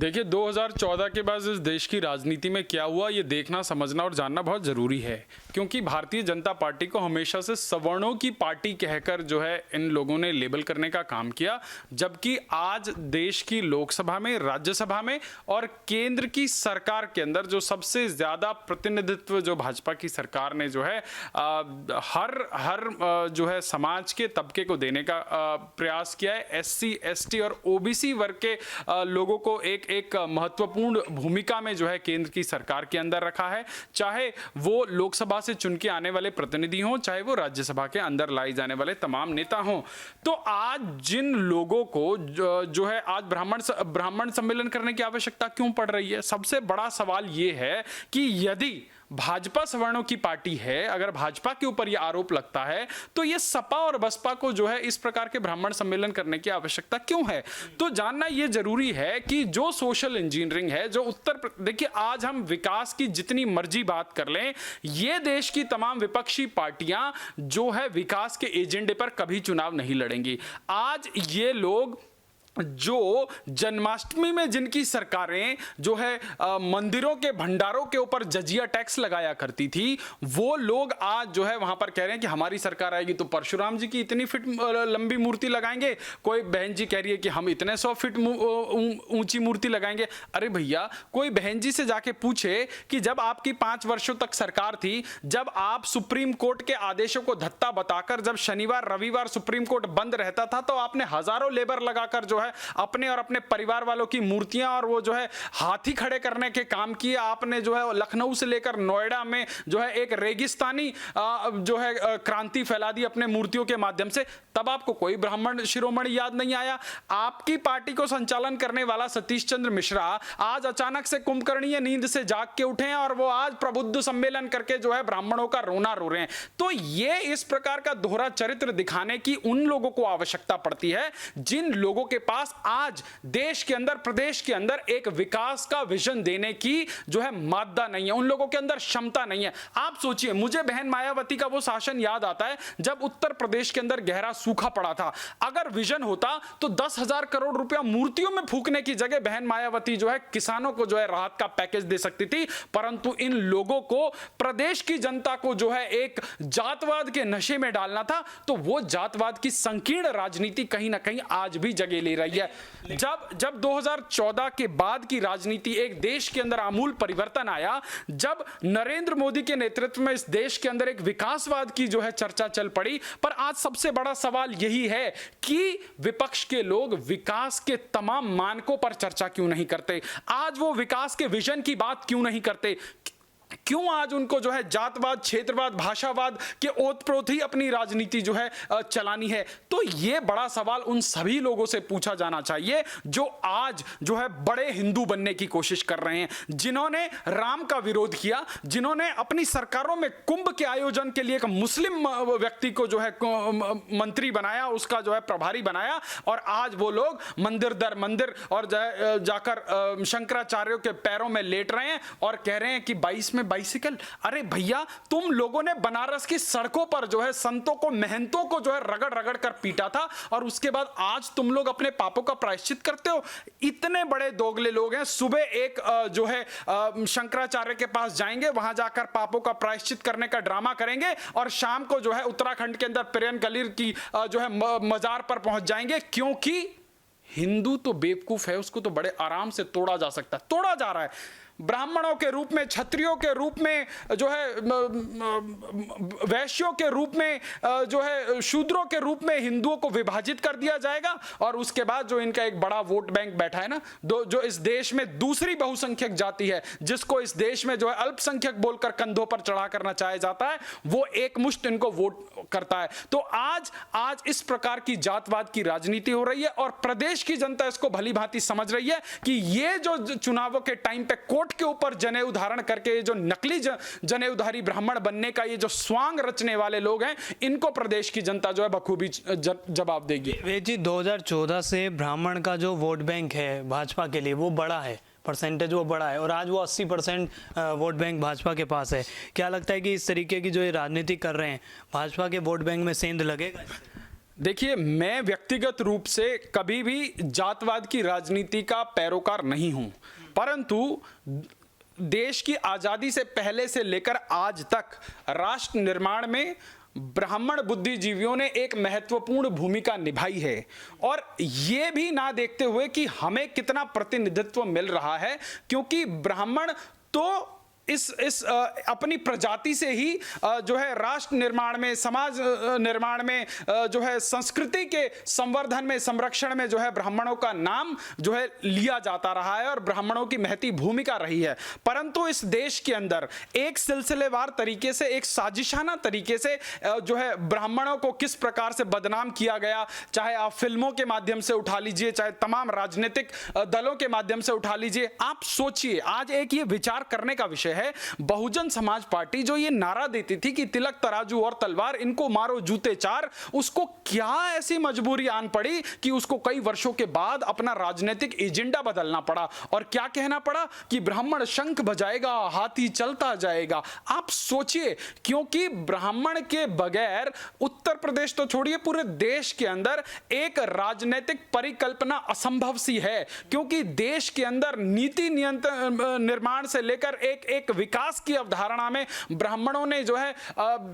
देखिए 2014 के बाद इस देश की राजनीति में क्या हुआ ये देखना समझना और जानना बहुत ज़रूरी है, क्योंकि भारतीय जनता पार्टी को हमेशा से सवर्णों की पार्टी कहकर जो है इन लोगों ने लेबल करने का काम किया, जबकि आज देश की लोकसभा में, राज्यसभा में और केंद्र की सरकार के अंदर जो सबसे ज़्यादा प्रतिनिधित्व जो भाजपा की सरकार ने जो है हर जो है समाज के तबके को देने का प्रयास किया है। एससी, एसटी और ओबीसी वर्ग के लोगों को एक महत्वपूर्ण भूमिका में जो है केंद्र की सरकार के अंदर रखा है, चाहे वो लोकसभा से चुन के आने वाले प्रतिनिधि हों, चाहे वो राज्यसभा के अंदर लाई जाने वाले तमाम नेता हों। तो आज जिन लोगों को जो है आज ब्राह्मण सम्मेलन करने की आवश्यकता क्यों पड़ रही है, सबसे बड़ा सवाल ये है कि यदि भाजपा सवर्णों की पार्टी है, अगर भाजपा के ऊपर यह आरोप लगता है तो ये सपा और बसपा को जो है इस प्रकार के ब्राह्मण सम्मेलन करने की आवश्यकता क्यों है। तो जानना यह जरूरी है कि जो सोशल इंजीनियरिंग है, जो देखिए आज हम विकास की जितनी मर्जी बात कर लें, ये देश की तमाम विपक्षी पार्टियां जो है विकास के एजेंडे पर कभी चुनाव नहीं लड़ेंगी। आज ये लोग जो जन्माष्टमी में जिनकी सरकारें जो है मंदिरों के भंडारों के ऊपर जजिया टैक्स लगाया करती थी, वो लोग आज जो है वहां पर कह रहे हैं कि हमारी सरकार आएगी तो परशुराम जी की इतनी फीट लंबी मूर्ति लगाएंगे। कोई बहन जी कह रही है कि हम इतने 100 फीट ऊंची मूर्ति लगाएंगे। अरे भैया, कोई बहन जी से जाके पूछे कि जब आपकी 5 वर्षों तक सरकार थी, जब आप सुप्रीम कोर्ट के आदेशों को धत्ता बताकर, जब शनिवार रविवार सुप्रीम कोर्ट बंद रहता था, तो आपने हजारों लेबर लगाकर जो है अपने और अपने परिवार वालों की मूर्तियां और वो जो है हाथी खड़े करने के काम किए। आपने जो है लखनऊ से लेकर नोएडा में जो है एक रेगिस्तानी जो है क्रांति फैला दी अपने मूर्तियों के माध्यम से। तब आपको कोई ब्राह्मण शिरोमणि याद नहीं आया। आपकी पार्टी को संचालन करने वाला सतीश चंद्र मिश्रा आज अचानक से कुंभकर्णीय नींद से जाग के उठे हैं और वो आज प्रबुद्ध सम्मेलन करके जो है ब्राह्मणों का रोना रो रहे हैं। तो ये इस प्रकार का दोहरा चरित्र दिखाने की उन लोगों को आवश्यकता पड़ती है जिन लोगों के पास आज देश के अंदर, प्रदेश के अंदर एक विकास का विजन देने की जो है मादा नहीं है, उन लोगों के अंदर क्षमता नहीं है। आप सोचिए, मुझे बहन मायावती का वो शासन याद आता है जब उत्तर प्रदेश के अंदर गहरा सूखा पड़ा था। अगर विजन होता तो 10,000 करोड़ रुपया मूर्तियों में फूकने की जगह बहन मायावती जो है किसानों को जो है राहत का पैकेज दे सकती थी। परंतु इन लोगों को, प्रदेश की जनता को जो है एक जातवाद के नशे में डालना था, तो वो जातवाद की संकीर्ण राजनीति कहीं ना कहीं आज भी जगह ले रही है। जब 2014 के बाद की राजनीति, एक देश के अंदर आमूल परिवर्तन आया, जब नरेंद्र मोदी के नेतृत्व में इस देश के अंदर एक विकासवाद की जो है चर्चा चल पड़ी। पर आज सबसे बड़ा सवाल यही है कि विपक्ष के लोग विकास के तमाम मानकों पर चर्चा क्यों नहीं करते, आज वो विकास के विजन की बात क्यों नहीं करते, क्यों आज उनको जो है जातवाद, क्षेत्रवाद, भाषावाद के ओतप्रोत ही अपनी राजनीति जो है चलानी है। तो ये बड़ा सवाल उन सभी लोगों से पूछा जाना चाहिए जो आज जो है बड़े हिंदू बनने की कोशिश कर रहे हैं, जिन्होंने राम का विरोध किया, जिन्होंने अपनी सरकारों में कुंभ के आयोजन के लिए एक मुस्लिम व्यक्ति को जो है मंत्री बनाया, उसका जो है प्रभारी बनाया, और आज वो लोग मंदिर दर मंदिर और जाकर शंकराचार्यों के पैरों में लेट रहे हैं और कह रहे हैं कि 22 में बाइसिकल। अरे भैया, तुम लोगों ने बनारस की सड़कों पर जो है संतों को, महंतों को जो है रगड़ रगड़ कर पीटा था, और उसके बाद आज तुम लोग अपने पापों का प्रायश्चित करते हो। इतने बड़े दोगले लोग हैं। सुबह एक जो है शंकराचार्य के पास जाएंगे, वहां जाकर पापों का प्रायश्चित करने का ड्रामा करेंगे, और शाम को जो है उत्तराखंड के अंदर प्रियन कलीर की जो है मजार पर पहुंच जाएंगे, क्योंकि हिंदू तो बेवकूफ है, उसको तो बड़े आराम से तोड़ा जा सकता है, तोड़ा जा रहा है। ब्राह्मणों के रूप में, क्षत्रियों के रूप में, जो है वैश्यों के रूप में, जो है शूद्रों के रूप में हिंदुओं को विभाजित कर दिया जाएगा, और उसके बाद जो इनका एक बड़ा वोट बैंक बैठा है ना, जो इस देश में दूसरी बहुसंख्यक जाति है, जिसको इस देश में जो है अल्पसंख्यक बोलकर कंधों पर चढ़ा करना चाहा जाता है, वो एक मुश्त इनको वोट करता है। तो आज इस प्रकार की जातवाद की राजनीति हो रही है, और प्रदेश की जनता इसको भली भांति समझ रही है कि ये जो चुनावों के टाइम पे कोर्ट के ऊपर जनेऊ धारण करके जो नकली जनेऊधारी ब्राह्मण बनने का ये जो स्वांग रचने वाले लोग हैं, इनको प्रदेश की जनता जो है बखूबी जवाब देगी। वे जी, 2014 से ब्राह्मण का जो वोट बैंक है भाजपा के लिए वो बड़ा है, परसेंटेज वो बड़ा है, और आज वो 80% वोट बैंक भाजपा के पास है। क्या लगता है कि इस तरीके की जो ये राजनीति कर रहे हैं, भाजपा के वोट बैंक में सेंध लगेगा? देखिए, मैं व्यक्तिगत रूप से कभी भी जातवाद की राजनीति का पैरोकार नहीं हूं, परंतु देश की आजादी से पहले से लेकर आज तक राष्ट्र निर्माण में ब्राह्मण बुद्धिजीवियों ने एक महत्वपूर्ण भूमिका निभाई है। और ये भी ना देखते हुए कि हमें कितना प्रतिनिधित्व मिल रहा है, क्योंकि ब्राह्मण तो इस अपनी प्रजाति से ही जो है राष्ट्र निर्माण में, समाज निर्माण में, जो है संस्कृति के संवर्धन में, संरक्षण में जो है ब्राह्मणों का नाम जो है लिया जाता रहा है और ब्राह्मणों की महती भूमिका रही है। परंतु इस देश के अंदर एक सिलसिलेवार तरीके से, एक साजिशाना तरीके से जो है ब्राह्मणों को किस प्रकार से बदनाम किया गया, चाहे आप फिल्मों के माध्यम से उठा लीजिए, चाहे तमाम राजनीतिक दलों के माध्यम से उठा लीजिए। आप सोचिए, आज एक ये विचार करने का विषय है, बहुजन समाज पार्टी जो ये नारा देती थी कि तिलक तराजू और तलवार, इनको मारो जूते चार, उसको क्या ऐसी मजबूरी आन पड़ी कि उसको कई वर्षों के बाद अपना राजनीतिक एजेंडा बदलना पड़ा और क्या कहना पड़ा कि ब्राह्मण शंख बजाएगा, हाथी चलता जाएगा। आप सोचिए, क्योंकि ब्राह्मण के बगैर उत्तर प्रदेश तो छोड़िए, पूरे देश के अंदर एक राजनीतिक परिकल्पना असंभव सी है, क्योंकि देश के अंदर नीति नियंत्रण निर्माण से लेकर एक विकास की अवधारणा में ब्राह्मणों ने जो है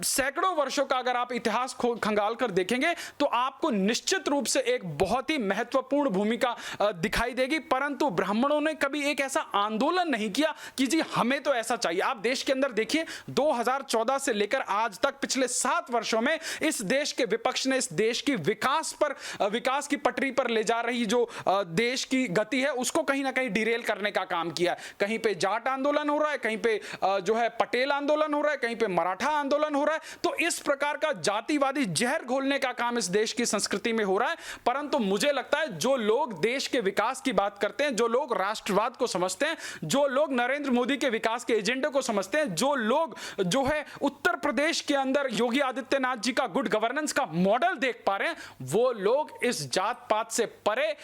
सैकड़ों वर्षों का अगर आप इतिहास खंगाल कर देखेंगे तो आपको निश्चित रूप से एक बहुत ही महत्वपूर्ण भूमिका दिखाई देगी। परंतु ब्राह्मणों ने कभी एक ऐसा आंदोलन नहीं किया कि जी हमें तो ऐसा चाहिए। आप देश के अंदर देखिए, 2014 से लेकर आज तक पिछले 7 वर्षों में इस देश के विपक्ष ने इस देश की विकास की पटरी पर ले जा रही जो देश की गति है उसको कहीं ना कहीं डिरेल करने का काम किया। कहीं पे जाट आंदोलन हो रहा है, कहीं पे जो है पटेल आंदोलन हो रहा है, कहीं पे मराठा आंदोलन हो रहा है। तो इस प्रकार का जातिवादी जहर घोलने का काम इस देश की संस्कृति में हो रहा है। परंतु मुझे लगता है जो लोग देश के विकास की बात करते हैं, जो लोग राष्ट्रवाद को समझते हैं, जो लोग नरेंद्र मोदी के विकास के एजेंडे को समझते हैं, जो लोग जो है उत्तर प्रदेश के अंदर योगी आदित्यनाथ जी का गुड गवर्नेंस का मॉडल देख पा रहे हैं, वो लोग इस जात पात से परे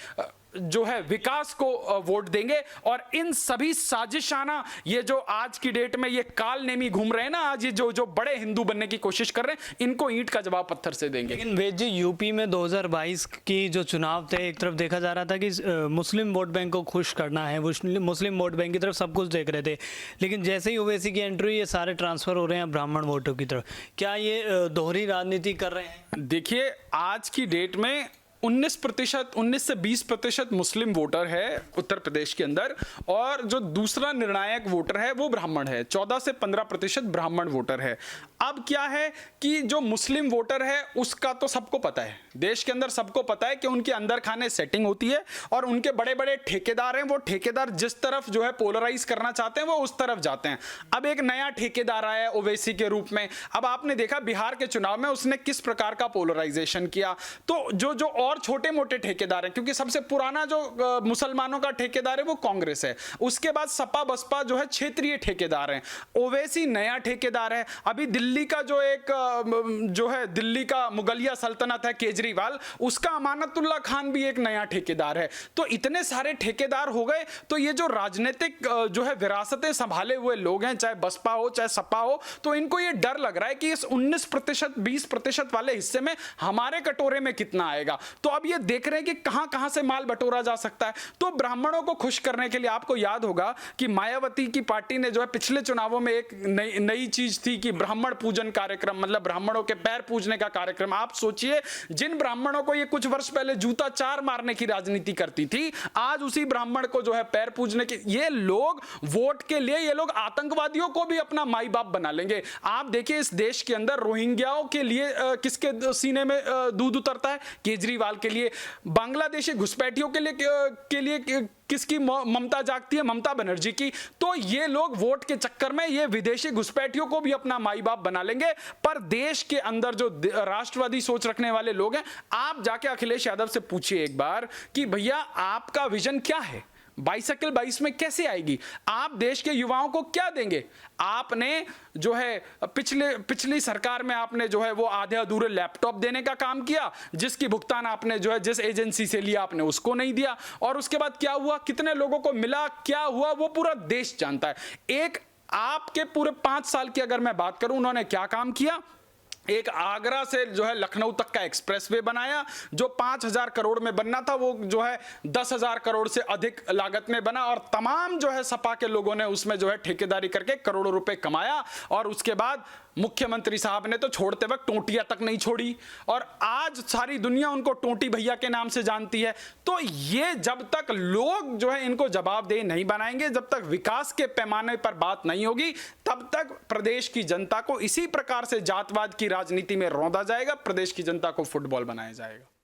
जो है विकास को वोट देंगे। और इन सभी साजिशाना ये जो आज की डेट में ये काल नेमी घूम रहे हैं ना, आज ये जो बड़े हिंदू बनने की कोशिश कर रहे हैं, इनको ईंट का जवाब पत्थर से देंगे। लेकिन वेद जी, यूपी में 2022 की जो चुनाव थे, एक तरफ देखा जा रहा था कि मुस्लिम वोट बैंक को खुश करना है, मुस्लिम वोट बैंक की तरफ सब कुछ देख रहे थे, लेकिन जैसे ही ओवैसी की एंट्री, ये सारे ट्रांसफर हो रहे हैं ब्राह्मण वोटों की तरफ। क्या ये दोहरी राजनीति कर रहे हैं? देखिए, आज की डेट में 19 से 20% मुस्लिम वोटर है उत्तर प्रदेश के अंदर, और जो दूसरा निर्णायक वोटर है वो ब्राह्मण है। 14 से 15% ब्राह्मण वोटर है। अब क्या है कि जो मुस्लिम वोटर है उसका तो सबको पता है, देश के अंदर सबको पता है कि उनके अंदर खाने सेटिंग होती है और उनके बड़े बड़े ठेकेदार हैं। वो ठेकेदार जिस तरफ जो है पोलराइज करना चाहते हैं वो उस तरफ जाते हैं। अब एक नया ठेकेदार आया है ओवैसी के रूप में। अब आपने देखा बिहार के चुनाव में उसने किस प्रकार का पोलराइजेशन किया। तो जो और छोटे मोटे ठेकेदार हैं, क्योंकि सबसे पुराना जो मुसलमानों का ठेकेदार है वो कांग्रेस है, उसके बाद सपा बसपा जो है क्षेत्रीय ठेकेदार हैं, ओवैसी नया ठेकेदार है। अभी दिल्ली का जो है दिल्ली का मुगलिया सल्तनत है केजरीवाल, उसका अमानतुल्लाह खान भी एक नया ठेकेदार है। तो इतने सारे ठेकेदार हो गए, तो ये जो राजनीतिक जो है विरासतें संभाले हुए लोग हैं, चाहे बसपा हो चाहे सपा हो, तो इनको ये डर लग रहा है कि इस 19% 20% वाले हिस्से में हमारे कटोरे में कितना आएगा। तो अब ये देख रहे हैं कि कहां से माल बटोरा जा सकता है। तो ब्राह्मणों को खुश करने के लिए आपको याद होगा कि मायावती की पार्टी ने जो है पिछले चुनावों में एक नई चीज थी कि ब्राह्मण पूजन कार्यक्रम, मतलब ब्राह्मणों के पैर पूजने का कार्यक्रम। आप सोचिए, जिन ब्राह्मणों को ये कुछ वर्ष पहले जूता चार मारने की राजनीति करती थी, आज उसी ब्राह्मण को जो है पैर पूजने के, ये लोग वोट के लिए ये लोग आतंकवादियों को भी अपना माई बाप बना लेंगे। आप देखिए, इस देश के अंदर रोहिंग्याओं के लिए किसके सीने में दूध उतरता है? केजरीवाल के लिए। बांग्लादेशी घुसपैठियों के लिए किसकी ममता जागती है? ममता बनर्जी की। तो ये लोग वोट के चक्कर में ये विदेशी घुसपैठियों को भी अपना माई बाप बना लेंगे। पर देश के अंदर जो राष्ट्रवादी सोच रखने वाले लोग हैं, आप जाके अखिलेश यादव से पूछिए एक बार कि भैया आपका विजन क्या है? बाइसाइकिल 22 में कैसे आएगी? आप देश के युवाओं को क्या देंगे? आपने जो है पिछली सरकार में आपने जो है वो आधे अधूरे लैपटॉप देने का काम किया, जिसकी भुगतान आपने जो है जिस एजेंसी से लिया आपने उसको नहीं दिया। और उसके बाद क्या हुआ, कितने लोगों को मिला, क्या हुआ, वो पूरा देश जानता है। एक आपके पूरे 5 साल की अगर मैं बात करूं, उन्होंने क्या काम किया? एक आगरा से जो है लखनऊ तक का एक्सप्रेसवे बनाया, जो 5,000 करोड़ में बनना था वो जो है 10,000 करोड़ से अधिक लागत में बना, और तमाम जो है सपा के लोगों ने उसमें जो है ठेकेदारी करके करोड़ों रुपए कमाया। और उसके बाद मुख्यमंत्री साहब ने तो छोड़ते वक्त टोंटियां तक नहीं छोड़ी, और आज सारी दुनिया उनको टोंटी भैया के नाम से जानती है। तो ये जब तक लोग जो है इनको जवाबदेह नहीं बनाएंगे, जब तक विकास के पैमाने पर बात नहीं होगी, तब तक प्रदेश की जनता को इसी प्रकार से जातवाद की राजनीति में रौंदा जाएगा, प्रदेश की जनता को फुटबॉल बनाया जाएगा।